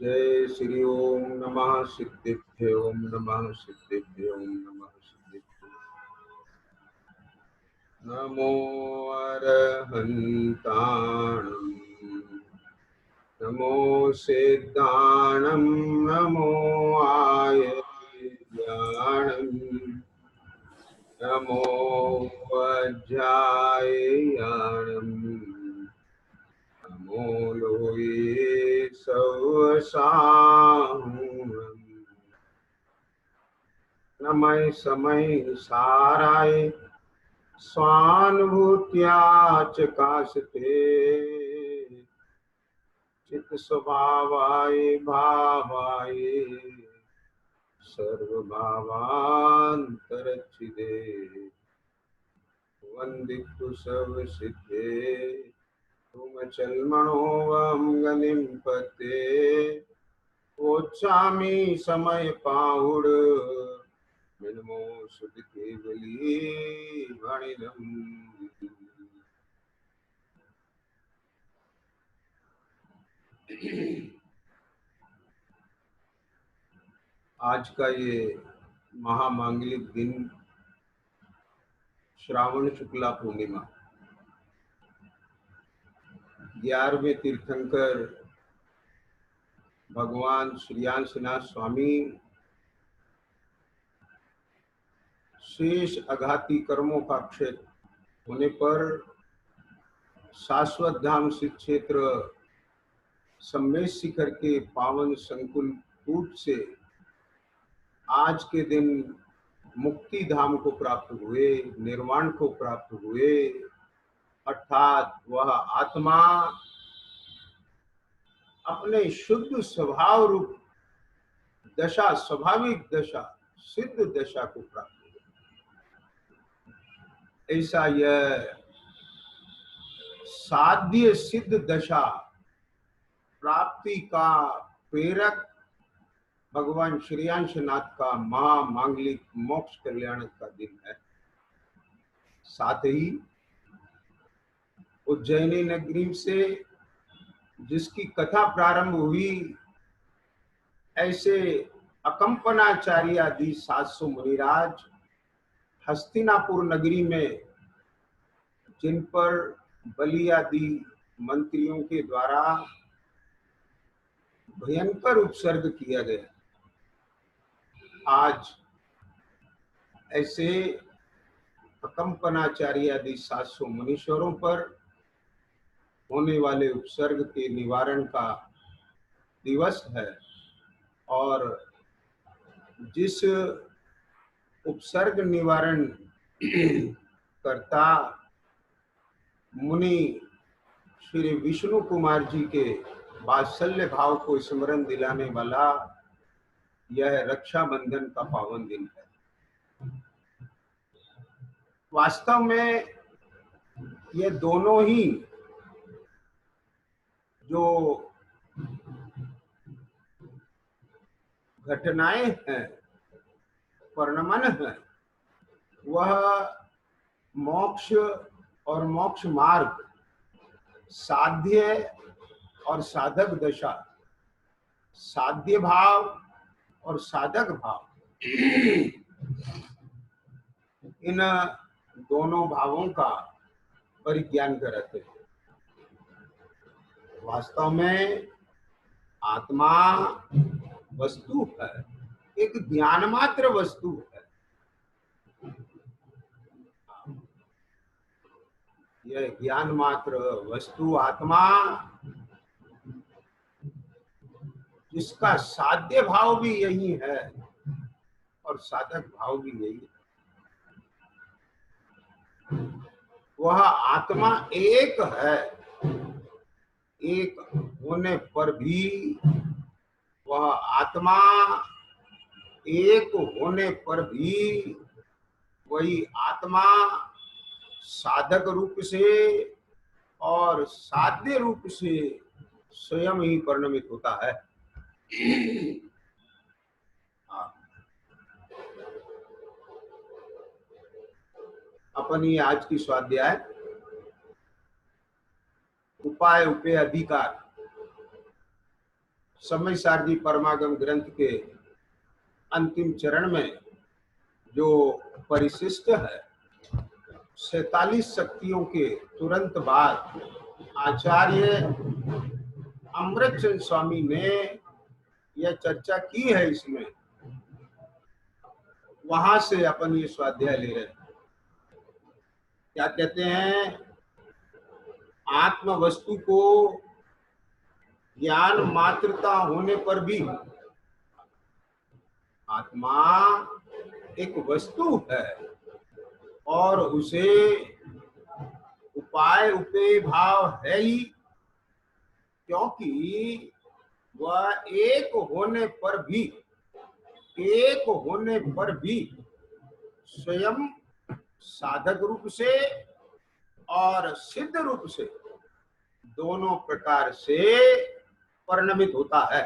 जय श्री ओम नमः सिद्धिभ्यो ओम नमः सिद्धिभ्यो ओम नमः सिद्धिभ्यो। नमो अरहन्ताणं नमो सिद्धाणं नमो आयर्याणं नमो वज्रायर्याणं नमो लोये सवसाहुणम् नमः समय साराय स्वानुभूत्या च काशते चित स्वभावाय भावाय सर्वभावान्तरच्छिदे वन्दितु सब सिद्धे तुम चलमणो वम गनिम पते ओछामी समय पाहुड़ मिनमो सुध केवली भणिनम। आज का ये महामांगलिक दिन श्रावण शुक्ला पूर्णिमा 11वें तीर्थंकर भगवान श्रीयांशनाथ स्वामी शेष अघाती कर्मों का क्षय होने पर शाश्वत धाम सिद्ध क्षेत्र सम्मेश शिखर के पावन संकुल कूट से आज के दिन मुक्ति धाम को प्राप्त हुए, निर्वाण को प्राप्त हुए, अर्थात वह आत्मा अपने शुद्ध स्वभाव रूप दशा, स्वाभाविक दशा, सिद्ध दशा को प्राप्त हुए। ऐसा यह साध्य सिद्ध दशा प्राप्ति का प्रेरक भगवान श्रीयांशनाथ का महामांगलिक मोक्ष कल्याण का दिन है। साथ ही उज्जैनी नगरी से जिसकी कथा प्रारंभ हुई, ऐसे अकंपनाचार्य आदि 700 मुनिराज हस्तिनापुर नगरी में जिन पर बलि आदि मंत्रियों के द्वारा भयंकर उपसर्ग किया गया, आज ऐसे अकंपनाचार्य आदि 700 मुनीश्वरों पर होने वाले उपसर्ग के निवारण का दिवस है। और जिस उपसर्ग निवारण करता मुनि श्री विष्णु कुमार जी के वात्सल्य भाव को स्मरण दिलाने वाला यह रक्षाबंधन का पावन दिन है। वास्तव में ये दोनों ही जो घटनाएं हैं, परिणमन है, वह मोक्ष और मोक्ष मार्ग, साध्य और साधक दशा, साध्य भाव और साधक भाव, इन दोनों भावों का परिज्ञान कराते हैं। वास्तव में आत्मा वस्तु है, एक ज्ञान मात्र वस्तु है। यह ज्ञान मात्र वस्तु आत्मा, जिसका साध्य भाव भी यही है और साधक भाव भी यही है। वह आत्मा एक है, एक होने पर भी वह आत्मा एक होने पर भी वही आत्मा साधक रूप से और साध्य रूप से स्वयं ही परिणमित होता है। अपनी आज की स्वाध्याय उपाय उपेय अधिकार समयसार जी परमागम ग्रंथ के अंतिम चरण में जो परिशिष्ट है, 47 शक्तियों के तुरंत बाद आचार्य अमृतचंद स्वामी ने यह चर्चा की है। इसमें वहां से अपन ये स्वाध्याय ले रहे हैं। क्या कहते हैं? आत्म वस्तु को ज्ञान मात्रता होने पर भी आत्मा एक वस्तु है और उसे उपाय उपेय भाव है ही, क्योंकि वह एक होने पर भी स्वयं साधक रूप से और सिद्ध रूप से दोनों प्रकार से परिणमित होता है।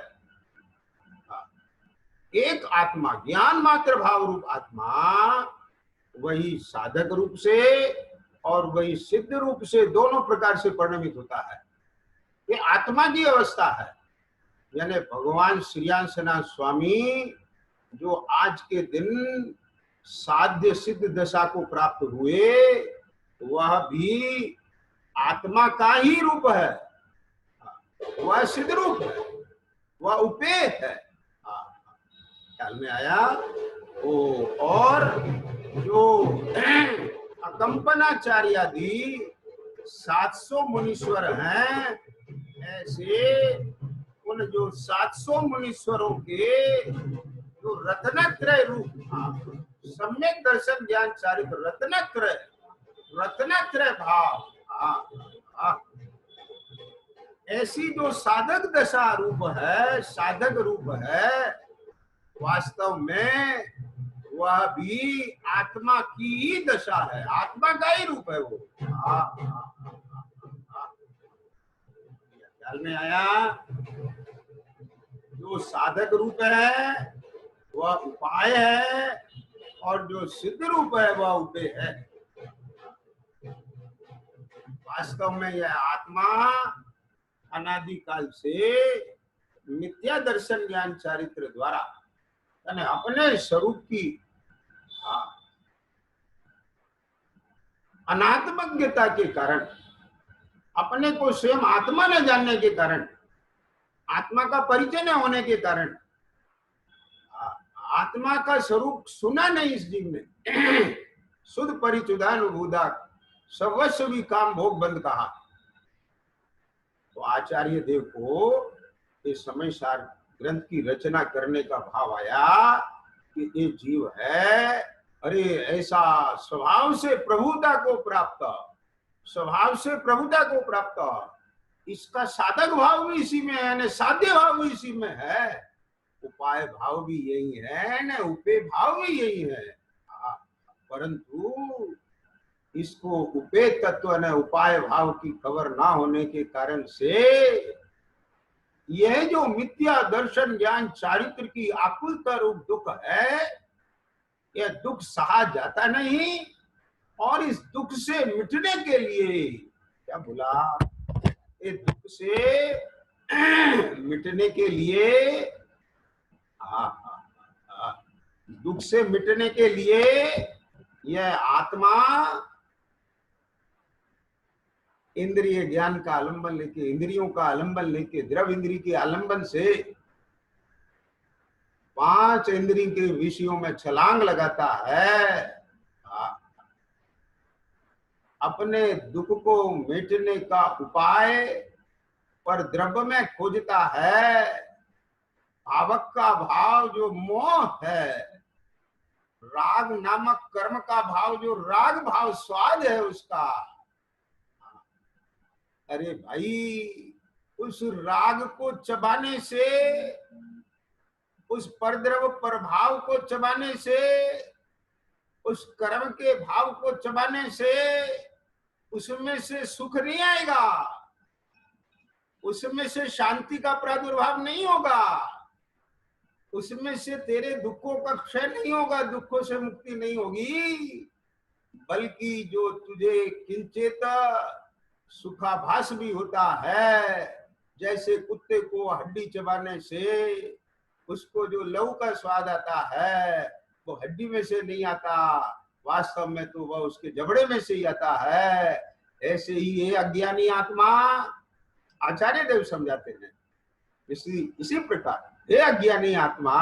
एक आत्मा, ज्ञान मात्र भाव रूप आत्मा, वही साधक रूप से और वही सिद्ध रूप से दोनों प्रकार से परिणमित होता है। ये आत्मा की अवस्था है। यानी भगवान श्रीयांशनाथ स्वामी जो आज के दिन साध्य सिद्ध दशा को प्राप्त हुए, वह भी आत्मा का ही रूप है। वह सिद्ध रूप है, वह उपेय है। ख्याल में आया? और जो अकंपनाचार्य आदि 700 मुनीश्वर हैं, ऐसे उन जो 700 मुनीश्वरों के जो रत्नत्रय रूप, सम्यक दर्शन ज्ञान चारित्र रत्नत्रय भाव, ऐसी जो साधक दशा रूप है, साधक रूप है, वास्तव में वह भी आत्मा की ही दशा है, आत्मा का ही रूप है वो। ख्याल में आया? जो साधक रूप है वह उपाय है और जो सिद्ध रूप है वह उपेय है। वास्तव में यह आत्मा अनादिकाल से मिथ्या दर्शन ज्ञान चारित्र द्वारा यानी अपने स्वरूप की अनात्मज्ञता के कारण, अपने को स्वयं आत्मा न जानने के कारण, आत्मा का परिचय न होने के कारण, आत्मा का स्वरूप सुना नहीं इस जीव ने, शुद्ध परिचुदानुभूता सर्वस्व भी काम भोग बंद कहा। तो आचार्य देव को इस समय सार ग्रंथ की रचना करने का भाव आया कि ये जीव है, अरे ऐसा स्वभाव से प्रभुता को प्राप्त, इसका साधक भाव भी इसी में है, साध्य भाव भी इसी में है, उपाय भाव भी यही है न, उपेय भाव भी यही है। परंतु इसको उपेय तत्व न उपाय भाव की खबर ना होने के कारण से यह जो मिथ्या दर्शन ज्ञान चारित्र की आकुलता रूप दुख है, यह दुख सहा जाता नहीं। और इस दुख से मिटने के लिए क्या बोला, इस दुख से मिटने के लिए, दुख से मिटने के लिए यह आत्मा इंद्रिय ज्ञान का आलंबन लेके, इंद्रियों का आलंबन लेके, द्रव इंद्रिय के आलंबन से 5 इंद्रिय के विषयों में छलांग लगाता है, अपने दुख को मिटने का उपाय पर द्रव्य में खोजता है। भावक का भाव जो मोह है, राग नामक कर्म का भाव जो राग भाव स्वाद है उसका, अरे भाई उस राग को चबाने से, उस परद्रव प्रभाव को चबाने से, उस कर्म के भाव को चबाने से उसमें से सुख नहीं आएगा, उसमें से शांति का प्रादुर्भाव नहीं होगा, उसमें से तेरे दुखों का क्षय नहीं होगा, दुखों से मुक्ति नहीं होगी, बल्कि जो तुझे किंचित सुखाभास भी होता है, जैसे कुत्ते को हड्डी चबाने से उसको जो लहू का स्वाद आता है वो हड्डी में से नहीं आता, वास्तव में तो वह उसके जबड़े में से ही आता है। ऐसे ही ये अज्ञानी आत्मा, आचार्य देव समझाते हैं, इसी प्रकार हे अज्ञानी आत्मा,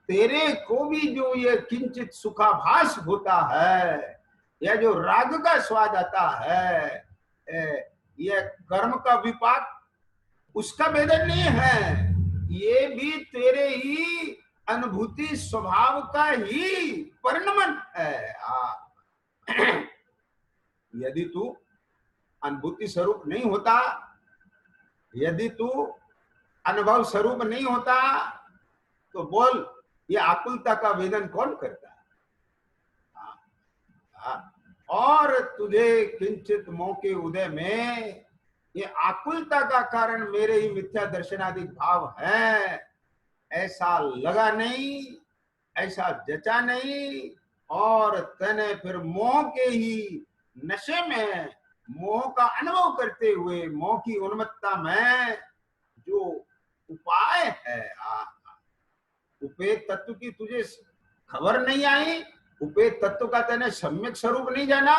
तेरे को भी जो ये किंचित सुखाभास होता है, यह जो राग का स्वाद आता है, यह कर्म का विपाक, उसका वेदन नहीं है, ये भी तेरे ही अनुभूति स्वभाव का ही परिणमन है। यदि तू अनुभूति स्वरूप नहीं होता, यदि तू अनुभव स्वरूप नहीं होता, तो बोल ये आकुलता का वेदन कौन करता है? और तुझे किंचित मौके उदय में ये आकुलता का कारण मेरे ही मिथ्या दर्शनादि भाव है, ऐसा लगा नहीं, ऐसा जचा नहीं, और तने फिर मोह के ही नशे में, मोह का अनुभव करते हुए, मोह की उन्मत्ता में जो उपाय है, उपेत तत्व की तुझे खबर नहीं आई, उपेत तत्व का तेने सम्यक स्वरूप नहीं जाना,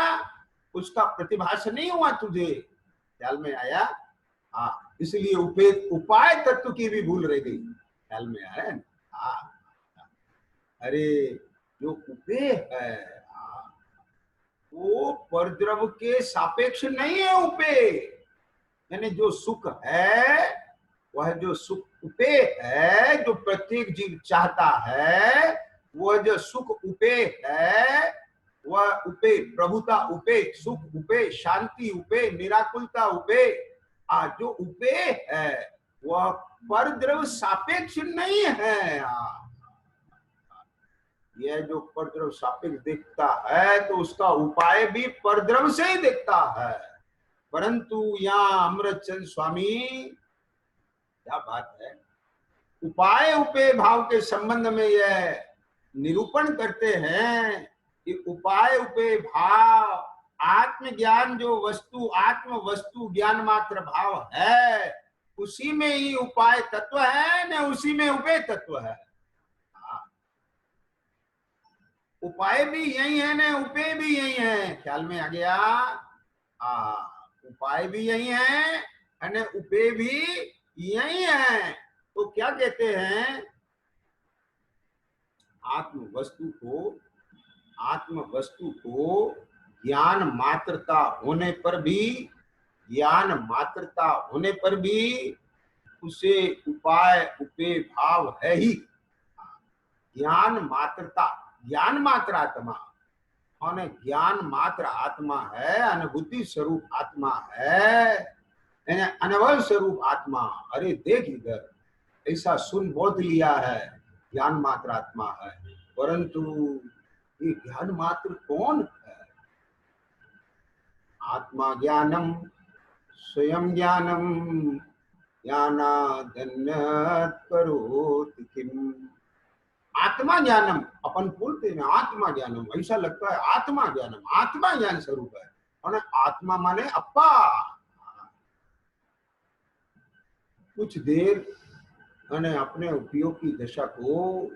उसका प्रतिभास नहीं हुआ तुझे, ख्याल में आया? हाँ, इसलिए उपेत उपाय तत्व की भी भूल रह गई, ख्याल में आया? हाँ, अरे जो उपे है वो परद्रव के सापेक्ष नहीं है। उपे यानी जो सुख है, वह जो सुख उपे है, जो प्रत्येक जीव चाहता है, वह जो सुख उपे है, वह उपे प्रभुता उपे, सुख उपे, शांति उपे, निराकुलता उपे, जो उपे है वह परद्रव सापेक्ष नहीं है। यह जो परद्रव सापेक्ष दिखता है तो उसका उपाय भी परद्रव से ही दिखता है। परंतु यहाँ अमृतचंद स्वामी क्या बात है, उपाय उपे भाव के संबंध में यह निरूपण करते हैं कि उपाय उपे भाव आत्मज्ञान जो वस्तु, आत्म वस्तु ज्ञान मात्र भाव है, उसी में ही उपाय तत्व है, न उसी में उपे तत्व है। उपाय भी यही है न उपे भी यही है, ख्याल में आ गया? उपाय भी यही है और उपे भी यही है। तो क्या कहते हैं, आत्म वस्तु को ज्ञान मात्रता होने पर भी उसे उपाय उपे भाव है ही। ज्ञान मात्र आत्मा और ज्ञान मात्र आत्मा है, अनुभूति स्वरूप आत्मा है, अनुभव स्वरूप आत्मा। अरे देख इधर, ऐसा सुन बहुत लिया है, ज्ञान मात्र आत्मा है, परंतु ये ज्ञान मात्र कौन है? आत्मा ज्ञानम स्वयं ज्ञानम ज्ञानादन्यत् करोति किम। आत्मा ज्ञानम अपन बोलते हैं, आत्मा ज्ञानम, ऐसा लगता है आत्मा ज्ञानम, आत्मा ज्ञान स्वरूप है, और आत्मा माने अप्पा। कुछ देर मैंने अपने उपयोग की दशा को,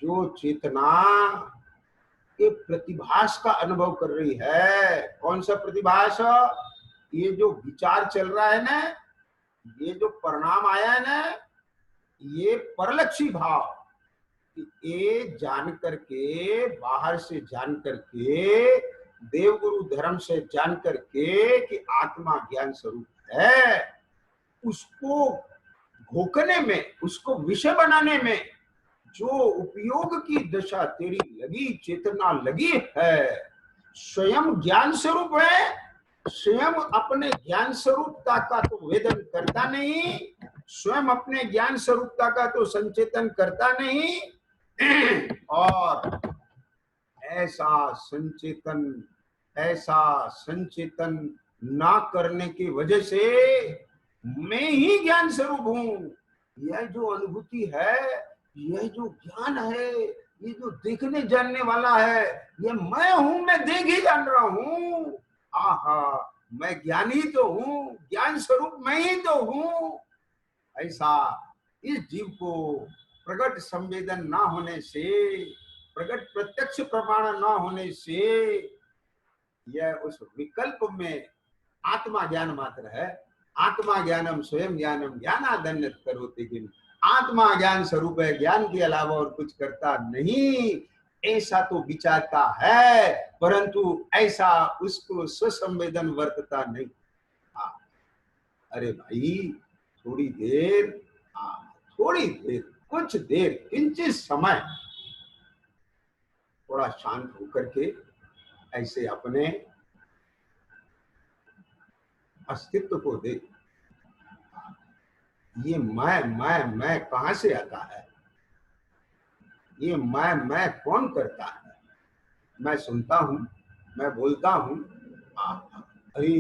जो चेतना के प्रतिभास का अनुभव कर रही है, कौन सा प्रतिभास? ये जो विचार चल रहा है ना, ये जो परिणाम आया है ना, ये परलक्षी भाव, ये जान करके, बाहर से जान करके, देवगुरु धर्म से जान करके कि आत्मा ज्ञान स्वरूप है, उसको घोकने में, उसको विषय बनाने में जो उपयोग की दशा तेरी लगी, चेतना लगी है, स्वयं ज्ञान स्वरूप है, स्वयं अपने ज्ञान स्वरूपता का तो वेदन करता नहीं, स्वयं अपने ज्ञान स्वरूपता का तो संचेतन करता नहीं, और ऐसा संचेतन ना करने की वजह से मैं ही ज्ञान स्वरूप हूँ। यह जो अनुभूति है, यह जो ज्ञान है, ये जो देखने जानने वाला है, ये मैं हूँ, मैं देख ही जान रहा हूँ। आहा, मैं ज्ञानी तो हूं, ज्ञान स्वरूप मैं ही तो हूं। ऐसा इस जीव को प्रगट संवेदन ना होने से, प्रगट प्रत्यक्ष प्रमाण ना होने से, यह उस विकल्प में आत्मा ज्ञान मात्र है। आत्मा ज्ञानम स्वयं ज्ञानम ज्ञानादन्य करोति किम। आत्मा ज्ञान स्वरूप है, ज्ञान के अलावा और कुछ करता नहीं, ऐसा तो विचारता है, परंतु ऐसा उसको स्वसंवेदन वर्तता नहीं। अरे भाई थोड़ी देर, थोड़ी देर, कुछ देर, किंचित समय थोड़ा शांत होकर के ऐसे अपने अस्तित्व को देख। ये मैं कहां से आता है? ये मैं कौन करता है? मैं सुनता हूं, मैं बोलता हूं, अरे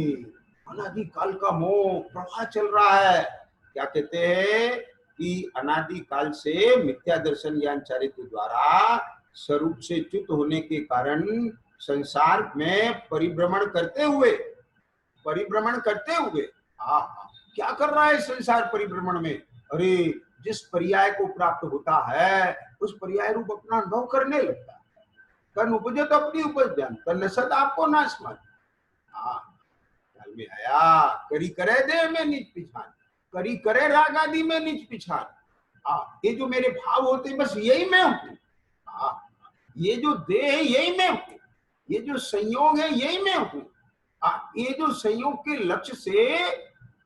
अनादि काल का मोह प्रवाह चल रहा है। क्या कहते हैं कि अनादि काल से मिथ्या दर्शन ज्ञान चारित्र द्वारा स्वरूप से च्युत होने के कारण संसार में परिभ्रमण करते हुए क्या कर रहा है संसार परिभ्रमण में? अरे जिस पर्याय को प्राप्त होता है उस पर्याय रूप अपना अनुभव करने लगता है। तन उपजे तो अपनी उपज जान, तन सद आपको नाश मान। में आया करी करे दे में नीच पिछान, करी करे राग आदि में नीच पिछान। ये जो मेरे भाव होते हैं बस यही मैं हूँ। ये जो देह है यही मैं हूँ, ये जो संयोग है यही मैं हूँ। ये जो संयोग के लक्ष्य से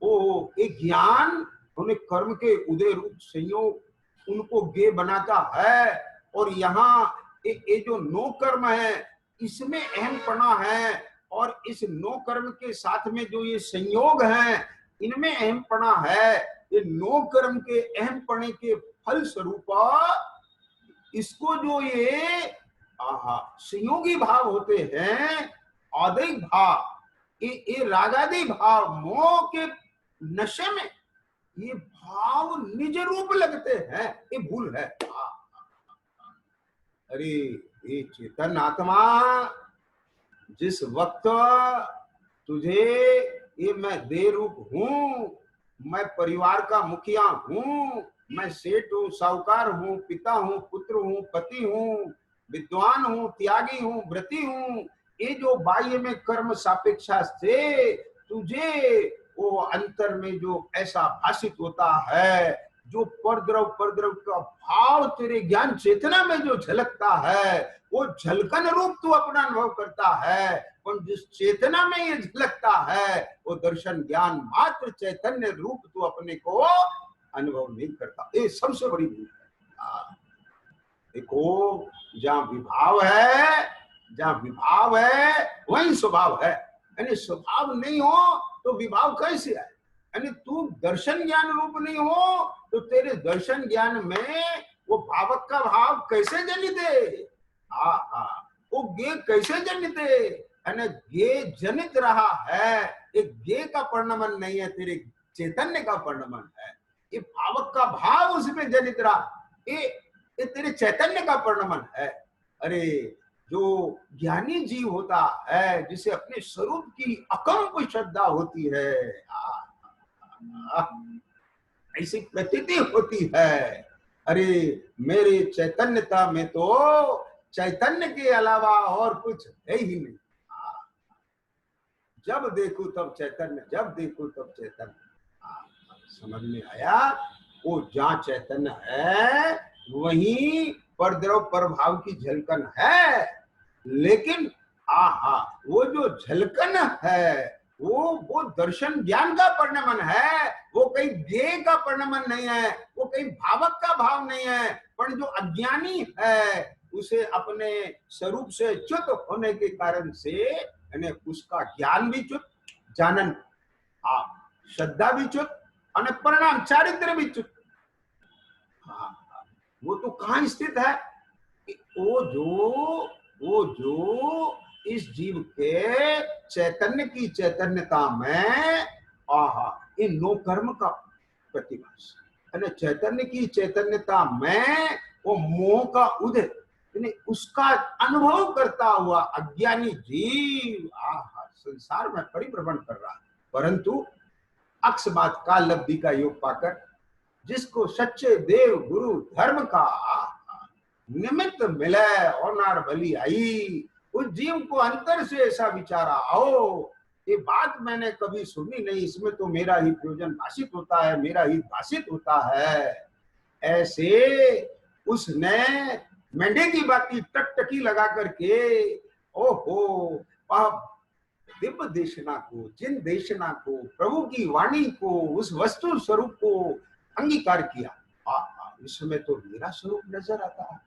वो एक ज्ञान उन्हें कर्म के उदय रूप संयोग उनको गे बनाता है। और यहाँ ये जो नो कर्म है इसमें अहम पना है, और इस नो कर्म के साथ में जो ये संयोग है इनमें अहम पना है। ये नो कर्म के अहम पने के फल स्वरूप इसको जो ये संयोगी भाव होते हैं, आदिक भाव, ये रागादि भाव मोह के नशे में ये भाव निज रूप लगते हैं, ये भूल है। अरे ये चेतन आत्मा जिस वक्त तुझे ये मैं देह रूप हूं, मैं परिवार का मुखिया हूं, मैं सेठ हूं, साहूकार हूं, पिता हूं, पुत्र हूं, पति हूं, विद्वान हूं, त्यागी हूं, व्रती हूं, ये जो बाह्य में कर्म सापेक्षा से तुझे वो अंतर में जो ऐसा भाषित होता है, जो परद्रव का भाव तेरे ज्ञान चेतना में जो झलकता है, वो झलकन रूप तू अपना अनुभव करता है। पर जिस चेतना में ये झलकता है वो दर्शन ज्ञान मात्र चैतन्य रूप तू अपने को अनुभव नहीं करता। ये सबसे बड़ी भूल है। देखो जहां विभाव है वहीं स्वभाव है। यानी स्वभाव नहीं हो तो विभाव कैसे है? यानी तू दर्शन ज्ञान रूप नहीं हो तो तेरे दर्शन ज्ञान में वो भावक का भाव कैसे जनित है? वो गे कैसे जनित है? यानी गे जनित रहा है, एक गे का परिणमन नहीं है, तेरे चैतन्य का परिणमन है। ये भावक का भाव उसमें जनित रहा, ये तेरे चैतन्य का परिणमन है। अरे जो ज्ञानी जीव होता है, जिसे अपने स्वरूप की अकंप श्रद्धा होती है, ऐसी प्रतीति होती है, अरे मेरे चैतन्यता में तो चैतन्य के अलावा और कुछ है ही नहीं। जब देखो तब चैतन्य, जब देखो तब चैतन्य। समझ में आया? वो जहाँ चैतन्य है वहीं परद्रव प्रभाव की झलकन है, लेकिन वो जो झलकन है वो दर्शन ज्ञान का परिणमन है, वो कहीं ध्येय का परिणमन नहीं है, वो कहीं भावक का भाव नहीं है। पर जो अज्ञानी है उसे अपने स्वरूप से च्युत होने के कारण से यानी उसका ज्ञान भी च्युत, जानन श्रद्धा भी च्युत और परिणाम चारित्र भी च्युत। वो तो कहाँ स्थित है? वो जो इस जीव के चैतन्य की चैतन्यता में इन नो कर्म का प्रतिभास, चैतन्य की चैतन्यता में वो मोह का उदय, उसका अनुभव करता हुआ अज्ञानी जीव संसार में परिभ्रमण कर रहा, परंतु अक्षमात काल लब्धि का योग पाकर जिसको सच्चे देव गुरु धर्म का निमित्त मिले और बलि आई, उस जीव को अंतर से ऐसा विचारा, आओ ये बात मैंने कभी सुनी नहीं, इसमें तो मेरा ही प्रयोजन भाषित होता है, मेरा ही भाषित होता है। ऐसे उसने मेंढे की बाती टकटकी लगा करके ओहो दिव्य देशना को, जिन देशना को, प्रभु की वाणी को, उस वस्तु स्वरूप को अंगीकार किया। इसमें तो मेरा स्वरूप नजर आता है।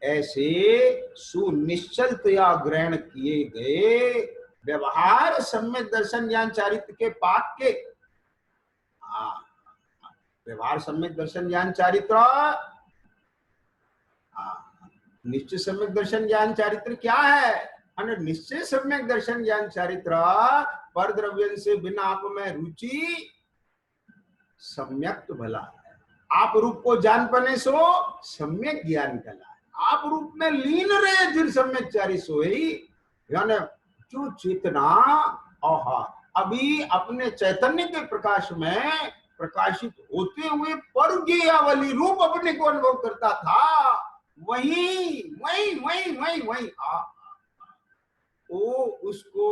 ऐसे सुनिश्चलतया ग्रहण किए गए व्यवहार सम्यक दर्शन ज्ञान चारित्र के पाक के, व्यवहार सम्यक दर्शन ज्ञान चारित्र, निश्चय सम्यक दर्शन ज्ञान चारित्र क्या है? निश्चय सम्यक दर्शन ज्ञान चारित्र पर द्रव्य से बिना आप में रुचि सम्यक तो भला है। आप रूप को जान पाने सो सम्यक ज्ञान कला, आप रूप में लीन रहे जिर सम्यक चारि सोई, यानी जो चेतना अभी अपने चैतन्य के प्रकाश में प्रकाशित होते हुए पर ज्ञेयावली रूप अपने को अनुभव करता था, वही वही वही वही वही वो उसको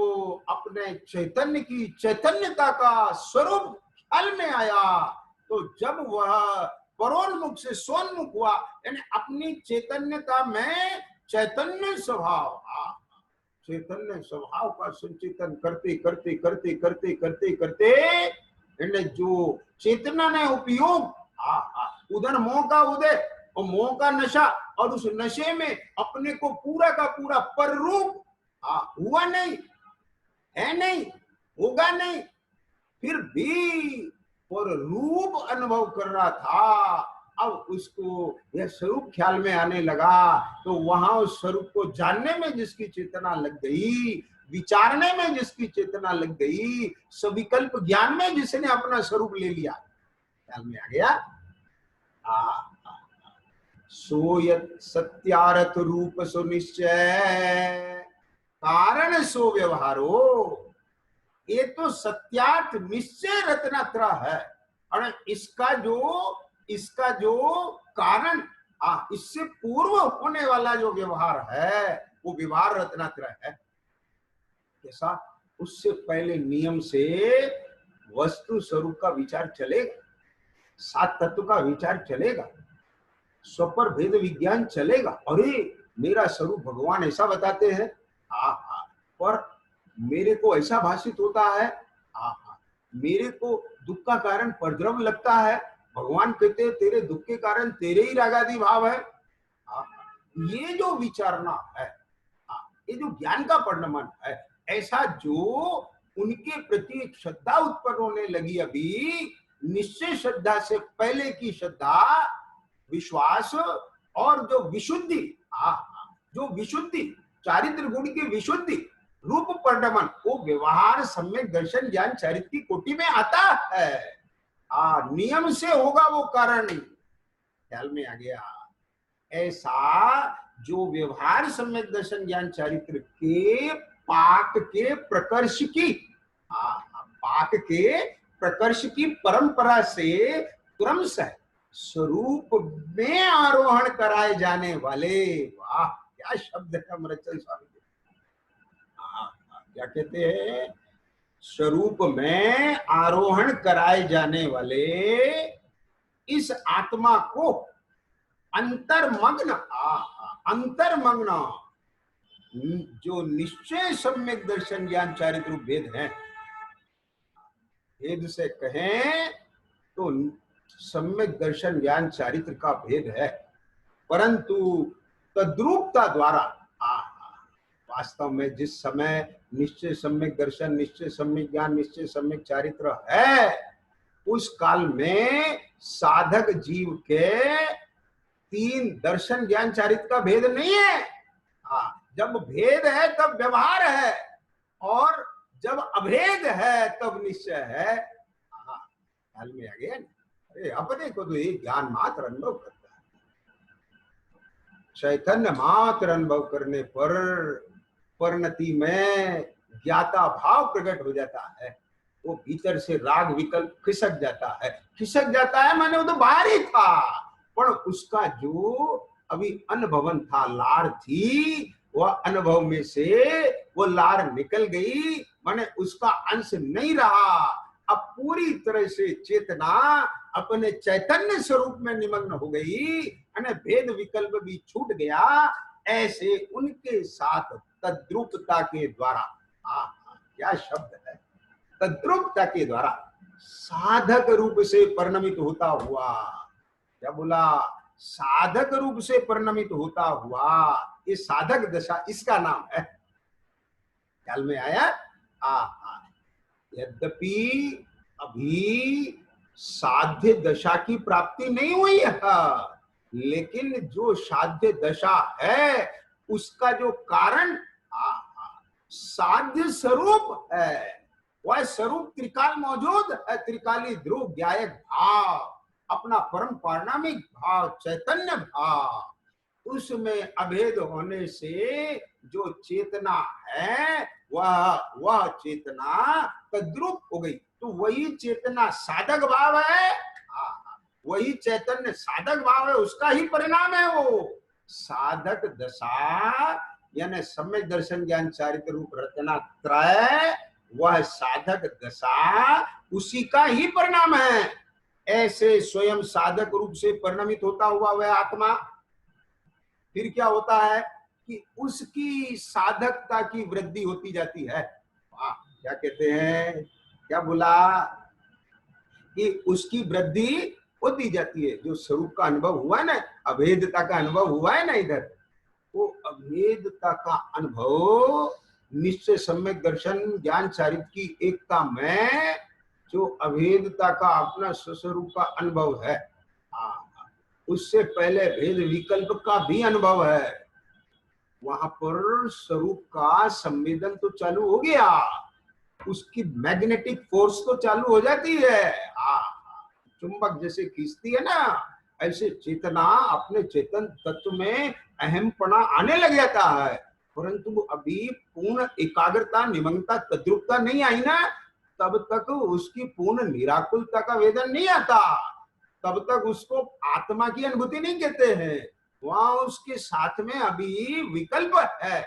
अपने चैतन्य की चैतन्यता का स्वरूप ख्याल में आया। तो जब वह परोन्मुख से सोन्मुख हुआ, यानी अपनी चैतन्यता में चैतन्य स्वभाव, चैतन्य स्वभाव का संचेतन करते करते करते करते करते करते जो चेतना ने उपयोग, उधर मोह का उदय और मोह का नशा, और उस नशे में अपने को पूरा का पूरा पर रूप हुआ नहीं, है नहीं, होगा नहीं, फिर भी पर रूप अनुभव कर रहा था। अब उसको यह स्वरूप ख्याल में आने लगा, तो वहां उस स्वरूप को जानने में जिसकी चेतना लग गई, विचारने में जिसकी चेतना लग गई, सविकल्प ज्ञान में जिसने अपना स्वरूप ले लिया, ख्याल में आ गया। सोयत सत्यारथ रूप सुनिश्चय कारण सो व्यवहारो, ये तो सत्यार्थ निश्चय रत्नात्र है, और इसका जो कारण, इससे पूर्व होने वाला जो व्यवहार है वो व्यवहार रत्नात्र है। कैसा? उससे पहले नियम से वस्तु स्वरूप का विचार चलेगा, सात तत्व का विचार चलेगा, स्वपर भेद विज्ञान चलेगा। अरे मेरा स्वरूप भगवान ऐसा बताते हैं, पर मेरे को ऐसा भाषित होता है, मेरे को दुख का कारण परद्रव्य लगता है, भगवान कहते हैं तेरे दुख के कारण तेरे ही रागादि भाव है। ये जो विचारना है, ये जो ज्ञान का परिणमन है, ऐसा जो उनके प्रति एक श्रद्धा उत्पन्न होने लगी, अभी निश्चय श्रद्धा से पहले की श्रद्धा, विश्वास, और जो विशुद्धि, जो विशुद्धि चारित्र गुण की विशुद्धि, रूप परिणमन, वो व्यवहार सम्यक दर्शन ज्ञान चारित्र की कोटि में आता है। नियम से होगा वो कारण नहीं, ख्याल में आ गया। ऐसा जो व्यवहार सम्यक दर्शन ज्ञान चारित्र के पाक के प्रकर्ष की, पाक के प्रकर्ष की परंपरा से क्रमशः स्वरूप में आरोहण कराए जाने वाले, वाह क्या शब्द है अमृतचंद स्वामी, क्या कहते हैं? स्वरूप में आरोहण कराए जाने वाले इस आत्मा को अंतर्मग्न, जो निश्चय सम्यक दर्शन ज्ञान चारित्र भेद है, भेद से कहें तो सम्यक दर्शन ज्ञान चारित्र का भेद है, परंतु तद्रूपता द्वारा वास्तव में जिस समय निश्चय सम्यक दर्शन, निश्चय सम्यक ज्ञान, निश्चय सम्यक चारित्र है, उस काल में साधक जीव के तीन दर्शन ज्ञान चारित्र का भेद नहीं है। जब भेद है तब व्यवहार है, और जब अभेद है तब निश्चय है। ख्याल में आ गया? अरे अपने को तो ये ज्ञान मात्र अनुभव करता है, चैतन्य मात्र अनुभव करने पर परिणति में ज्ञाता भाव प्रकट हो जाता है, वो भीतर से राग विकल्प खिसक जाता है। खिसक जाता है माने वो तो बाहर ही था, पर उसका जो अभी अनुभवन था, लार थी, वह अनुभव में से वो लार निकल गई, माने उसका अंश नहीं रहा। अब पूरी तरह से चेतना अपने चैतन्य स्वरूप में निमग्न हो गई, भेद विकल्प भी छूट गया। ऐसे उनके साथ तद्रूपता के द्वारा, क्या शब्द है, तद्रूपता के द्वारा साधक रूप से परिणमित होता हुआ, क्या बोला, साधक रूप से परिणमित होता हुआ, ये साधक दशा इसका नाम है। ख्याल में आया? यद्यपि अभी साध्य दशा की प्राप्ति नहीं हुई है, लेकिन जो साध्य दशा है उसका जो कारण साध्य स्वरूप है, वह स्वरूप त्रिकाल मौजूद है। त्रिकाली ध्रुव ज्ञायक भाव, अपना परम पारणामिक भाव, चैतन्य भाव, उसमें अभेद होने से जो चेतना है वह चेतना तद्रूप हो गई। तो वही चेतना साधक भाव है, वही चैतन्य साधक भाव है, उसका ही परिणाम है वो साधक दशा, यानी सम्यक दर्शन ज्ञान चारित्र रूप रत्नात्रय, वह साधक दशा उसी का ही परिणाम है। ऐसे स्वयं साधक रूप से परिणमित होता हुआ वह आत्मा फिर क्या होता है कि उसकी साधकता की वृद्धि होती जाती है। क्या कहते हैं, क्या बोला कि उसकी वृद्धि होती जाती है। जो स्वरूप का अनुभव हुआ है ना, अभेदता का अनुभव हुआ है ना इधर, वो अभेदता का अनुभव निश्चय सम्यक दर्शन ज्ञान चारित्र की एकता में जो अभेदता का अपना स्वस्वरूप का अनुभव है, उससे पहले भेद विकल्प का भी अनुभव है। वहां पर स्वरूप का संवेदन तो चालू हो गया, उसकी मैग्नेटिक फोर्स तो चालू हो जाती है। चुंबक जैसे खींचती है ना, ऐसे चेतना अपने चेतन तत्व में अहमपना आने लग जाता है, परंतु अभी पूर्ण एकाग्रता, निमग्नता, तद्रूपता नहीं आई ना, तब तक उसकी पूर्ण निराकुलता का वेदन नहीं आता, तब तक उसको आत्मा की अनुभूति नहीं कहते हैं। वहां उसके साथ में अभी विकल्प है।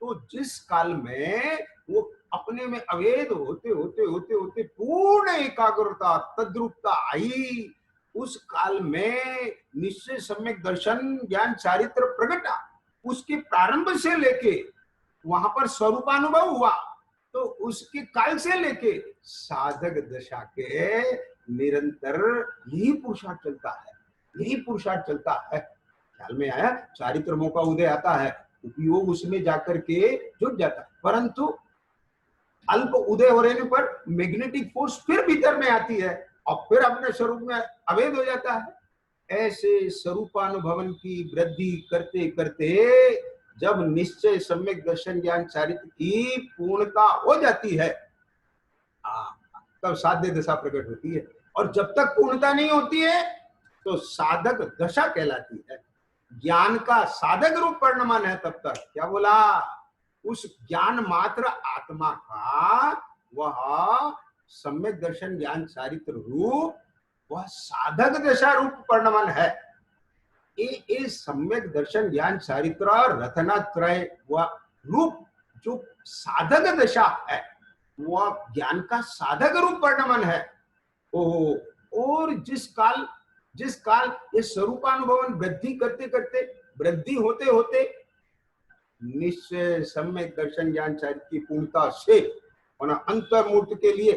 तो जिस काल में वो अपने में अभेद होते होते होते होते पूर्ण एकाग्रता, तद्रूपता आई, उस काल में निश्चय सम्यक दर्शन ज्ञान चारित्र प्रगटा। उसके प्रारंभ से लेके वहां पर स्वरूपानुभव हुआ, तो उसके काल से लेके साधक दशा के निरंतर यही पुरुषार्थ चलता है, यही पुरुषार्थ चलता है। ख्याल में आया? चारित्रमों का उदय आता है, उपयोग उसमें जाकर के जुट जाता है, परंतु अल्प उदय हो रहने पर मैग्नेटिक फोर्स फिर भीतर में आती है और फिर अपने स्वरूप में अभेद हो जाता है। ऐसे स्वरूपानुभवन की वृद्धि करते करते जब निश्चय सम्यक दर्शन ज्ञान चारित्र की पूर्णता हो जाती है, तब साध्य दशा प्रकट होती है। और जब तक पूर्णता नहीं होती है तो साधक दशा कहलाती है। ज्ञान का साधक रूप परिणमन है तब तक। क्या बोला? उस ज्ञान मात्र आत्मा का वह सम्यक दर्शन ज्ञान चारित्र रूप, वह साधक दशा रूप परिणमन है। ये सम्यक दर्शन ज्ञान चारित्र रत्नात्रय वह रूप जो साधक दशा है, वह ज्ञान का साधक रूप परिणमन है। और जिस काल ये स्वरूपानुभवन वृद्धि करते करते, वृद्धि होते होते निश्चय सम्यक दर्शन ज्ञान चारित्र की पूर्णता से अंतर्मूर्त के लिए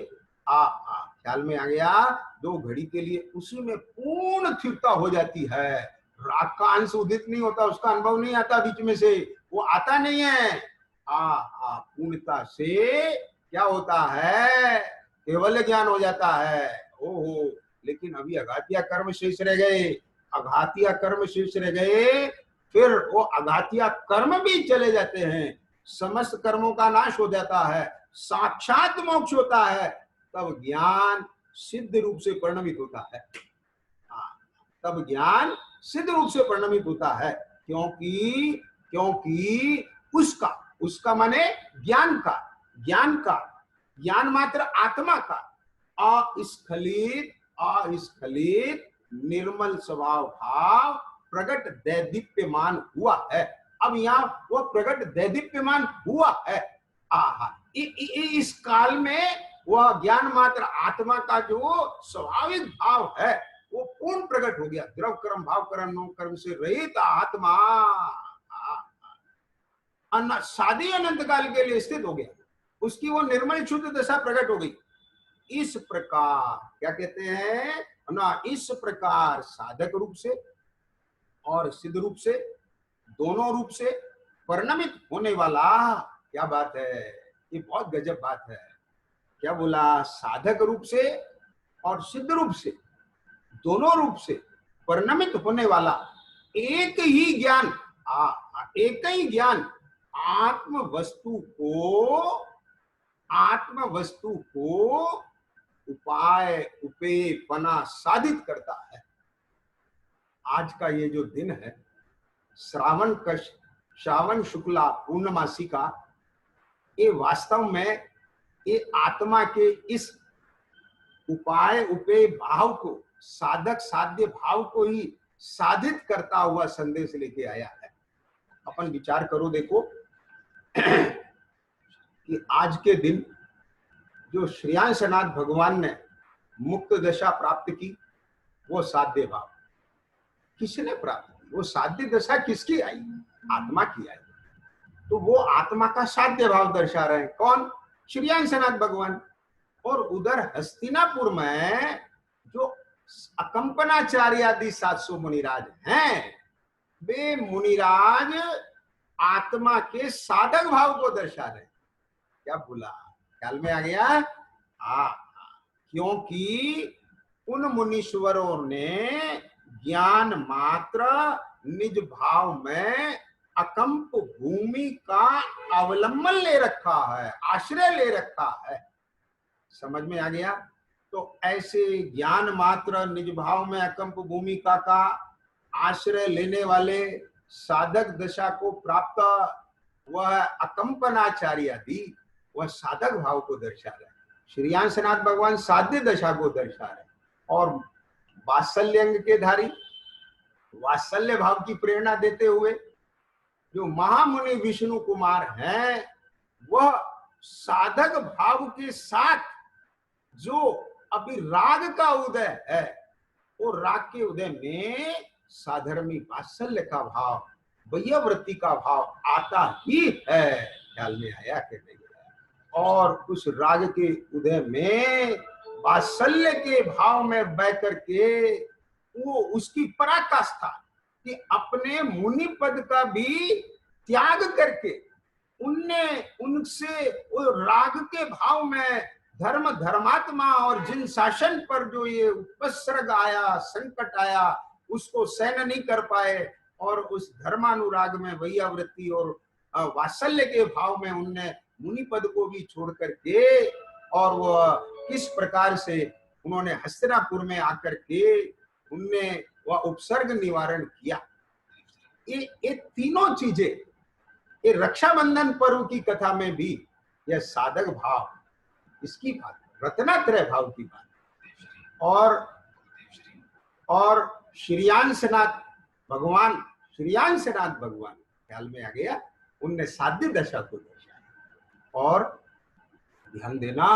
ख्याल में आ गया, 2 घड़ी के लिए उसी में पूर्ण स्थिरता हो जाती है। राग का अंश उदित नहीं होता, उसका अनुभव नहीं आता बीच में से, वो आता नहीं है। पूर्णता से क्या होता है? केवल ज्ञान हो जाता है। ओहो, लेकिन अभी अघातिया कर्म शेष रह गए, अघातिया कर्म शेष रह गए, फिर वो अघातिया कर्म भी चले जाते हैं, समस्त कर्मों का नाश हो जाता है, साक्षात मोक्ष होता है, तब ज्ञान सिद्ध रूप से परिणमित होता है। तब ज्ञान सिद्ध रूप से परिणमित होता है, क्योंकि उसका माने ज्ञान ज्ञान का, ज्ञान मात्र आत्मा का अस्खलित अस्खलित निर्मल स्वभाव भाव प्रगट दैदीप्यमान हुआ है। अब यहाँ वो प्रगट दैदीप्यमान हुआ है। आहा, इस काल में वह ज्ञान मात्र आत्मा का जो स्वाभाविक भाव है वो पूर्ण प्रकट हो गया। द्रव कर्म भाव कर्म कर्म से रहित आत्मा सादी अनंत काल के लिए स्थित हो गया। उसकी वो निर्मल शुद्ध दशा प्रकट हो गई। इस प्रकार क्या कहते हैं ना, इस प्रकार साधक रूप से और सिद्ध रूप से, दोनों रूप से परिणमित होने वाला, क्या बात है, ये बहुत गजब बात है। क्या बोला, साधक रूप से और सिद्ध रूप से, दोनों रूप से परिणमित होने वाला एक ही ज्ञान, एक ही ज्ञान आत्म वस्तु को उपाय उपेपना साधित करता है। आज का ये जो दिन है श्रावण शुक्ला पूर्णमासी का, ये वास्तव में ये आत्मा के इस उपाय उपेय भाव को, साधक साध्य भाव को ही साधित करता हुआ संदेश लेके आया है। अपन विचार करो, देखो कि आज के दिन जो श्रेयांसनाथ भगवान ने मुक्त दशा प्राप्त की, वो साध्य भाव किसने प्राप्त की? वो साध्य दशा किसकी आई? आत्मा की आई। तो वो आत्मा का साध्य भाव दर्शा रहे हैं। कौन? श्रेयांसनाथ भगवान। और उधर हस्तिनापुर में जो अकंपनाचार्य आदि 700 मुनिराज हैं, वे मुनिराज आत्मा के साधक भाव को दर्शा रहे। क्या बोला, ख्याल में आ गया? क्योंकि उन मुनीश्वरों ने ज्ञान मात्र निज भाव में अकंप भूमि का अवलंबन ले रखा है, आश्रय ले रखा है। समझ में आ गया? तो ऐसे ज्ञान मात्र निज भाव में अकंप भूमिका का आश्रय लेने वाले साधक दशा को प्राप्त वह अकंपनाचार्य आदि, वह साधक भाव को दर्शा रहे। श्रेयांसनाथ भगवान साध्य दशा को दर्शा रहे। और वात्सल्यंग के धारी, वात्सल्य भाव की प्रेरणा देते हुए जो महामुनि विष्णु कुमार हैं, वह साधक भाव के साथ जो अभी राग का उदय है, वो राग के उदय में साधर्मी वात्सल्य का भाव, वैयावृत्ति का भाव आता ही है। ख्याल में आया कि नहीं? और उस राग के उदय में वात्सल्य के भाव में बह करके वो उसकी पराकाष्ठा कि अपने मुनि पद का भी त्याग करके उनसे वो राग के भाव में धर्म धर्मात्मा और जिन शासन पर जो ये उपसर्ग आया, संकट आया, उसको सहन नहीं कर पाए और उस धर्मानुराग में वैयावृत्ति और वात्सल्य के भाव में उनने मुनि पद को भी छोड़ करके, और वह किस प्रकार से उन्होंने हस्तिनापुर में आकर के उनने वह उपसर्ग निवारण किया। ये तीनों चीजें, ये रक्षाबंधन पर्व की कथा में भी यह साधक भाव, इसकी बात, रत्नात्रय भाव की बात। और श्रेयांसनाथ भगवान ख्याल में आ गया, उनने साध्य दशा को दर्शाया। और ध्यान देना,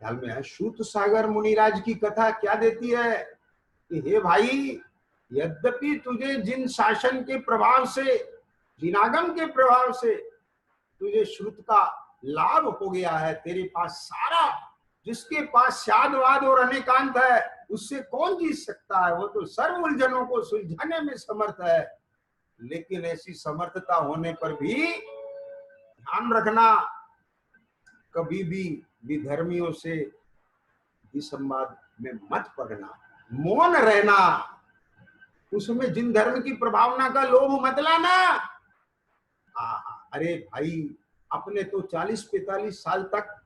ख्याल में है, सूत सागर मुनिराज की कथा क्या देती है कि हे भाई, यद्यपि तुझे जिन शासन के प्रभाव से, जिनागम के प्रभाव से तुझे श्रुत का लाभ हो गया है, तेरे पास सारा, जिसके पास शादवाद और अनेकांत है, उससे कौन जीत सकता है? वो तो सर्व उलझनों को सुलझाने में समर्थ है। लेकिन ऐसी समर्थता होने पर भी ध्यान रखना, कभी भी विधर्मियों से विसंवाद में मत पड़ना, मौन रहना, उसमें जिन धर्म की प्रभावना का लोभ मत लाना। अरे भाई, अपने तो 40-45 साल तक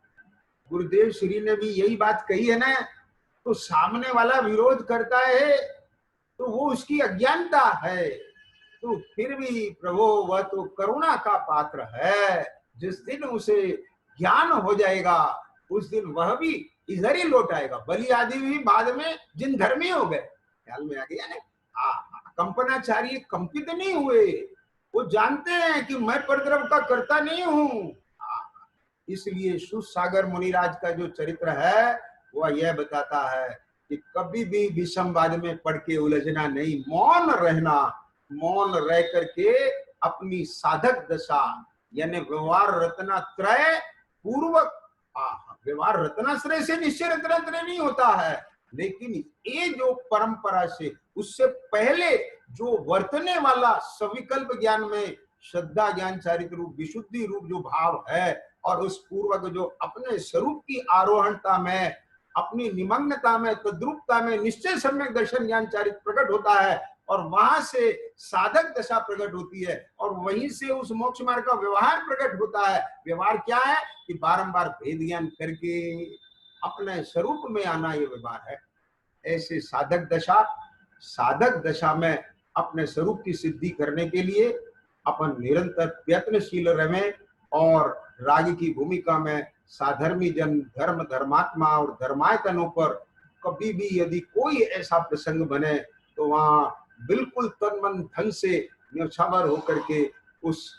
गुरुदेव श्री ने भी यही बात कही है ना, तो सामने वाला विरोध करता है तो वो उसकी अज्ञानता है। तो फिर भी प्रभु, वह तो करुणा का पात्र है। जिस दिन उसे ज्ञान हो जाएगा, उस दिन वह भी इधर ही लौट आएगा। बलि आदि भी बाद में जिन धर्मी हो गए, ख्याल में आ गया ना। कंपनाचार्य कंपित नहीं हुए, वो जानते हैं कि मैं परद्रव का कर्ता नहीं हूं। इसलिए सुसागर मुनिराज का जो चरित्र है वह यह बताता है कि कभी भी विषमवाद में पड़ के उलझना नहीं, मौन रहना, मौन रह करके अपनी साधक दशा यानी व्यवहार रत्नात्रय पूर्वक, व्यवहार रत्नाश्रय से निश्चय रत्नात्रय नहीं होता है, लेकिन ये जो परंपरा से उससे पहले जो वर्तने वाला सविकल्प ज्ञान में श्रद्धा ज्ञान चारित्र रूप विशुद्धि रूप जो भाव है, और उस पूर्वक जो अपने स्वरूप की आरोहणता में, अपनी निमग्नता में, तद्रूपता में निश्चय सम्यक दर्शन ज्ञान चारित्र प्रकट होता है, और वहां से साधक दशा प्रकट होती है, और वहीं से उस मोक्ष मार्ग का व्यवहार प्रकट होता है। व्यवहार क्या है कि बारंबार भेद ज्ञान करके अपने स्वरूप में आना, ये व्यवहार है। ऐसे साधक दशा में अपने स्वरूप की सिद्धि करने के लिए अपन निरंतर प्रयत्नशील रहें, और रागी की भूमिका में साधर्मी जन, धर्म धर्मात्मा और धर्मायतनों पर कभी भी यदि कोई ऐसा प्रसंग बने तो वहां बिल्कुल तन मन धन से न्यौछावर होकर के उस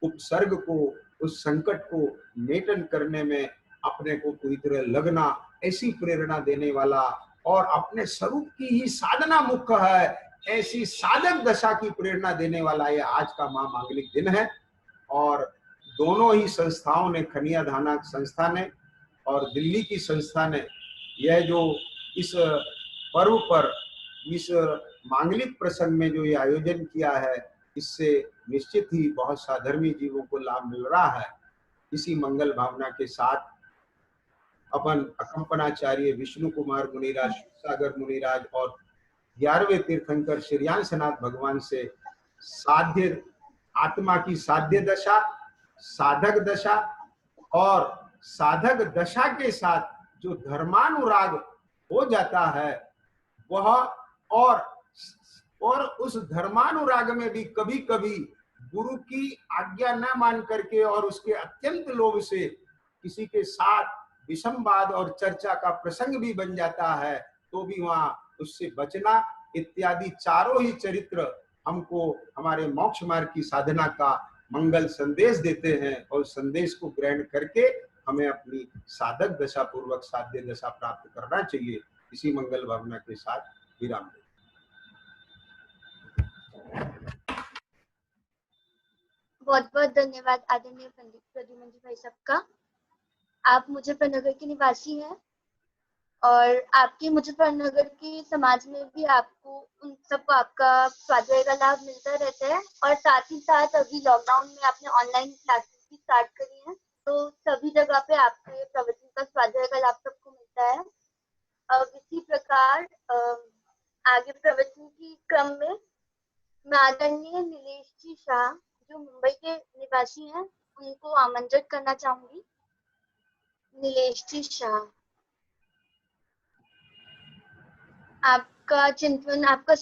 उपसर्ग को, उस संकट को मेटन करने में अपने को पूरी तरह लगना, ऐसी प्रेरणा देने वाला और अपने स्वरूप की ही साधना मुख्य है, ऐसी साधक दशा की प्रेरणा देने वाला ये आज का महामांगलिक दिन है। और दोनों ही संस्थाओं ने, खनिया धाना संस्था ने और दिल्ली की संस्था ने, यह जो इस पर्व पर, इस मांगलिक प्रसंग में जो ये आयोजन किया है, इससे निश्चित ही बहुत साधर्मी जीवों को लाभ मिल रहा है। इसी मंगल भावना के साथ अपन अकंपनाचार्य विष्णु कुमार मुनिराज, सागर मुनिराज और 11वें तीर्थंकर श्रेयांसनाथ भगवान से साध्य, आत्मा की साध्य दशा, साधक दशा और साधक दशा के साथ जो धर्मानुराग हो जाता है वह, और उस धर्मानुराग में भी कभी कभी गुरु की आज्ञा न मान करके और उसके अत्यंत लोभ से किसी के साथ विषमवाद और चर्चा का प्रसंग भी बन जाता है, तो भी वहां उससे बचना, इत्यादि चारों ही चरित्र हमको हमारे मोक्ष मार्ग की साधना का मंगल संदेश देते हैं, और संदेश को ग्रहण करके हमें अपनी साधक दशा पूर्वक साध्य दशा प्राप्त करना चाहिए। इसी मंगल भावना के साथ विराम दें। बहुत बहुत धन्यवाद आदरणीय पंडित प्रद्युमन जी भाई साहब का। आप मुजफ्फरनगर के निवासी हैं और आपके मुजफ्फरनगर के समाज में भी आपको, उन सबको आपका स्वाध्याय का लाभ मिलता रहता है, और साथ ही साथ अभी लॉकडाउन में आपने ऑनलाइन क्लासेस भी स्टार्ट करी हैं, तो सभी जगह पे आपके प्रवचन का स्वाध्याय का लाभ सबको मिलता है। अब इसी प्रकार आगे प्रवचन की क्रम में मैं आदरणीय नीलेश जी शाह जो मुंबई के निवासी हैं उनको आमंत्रित करना चाहूंगी। नीलेश जी शाह, आपका चिंतन, आपका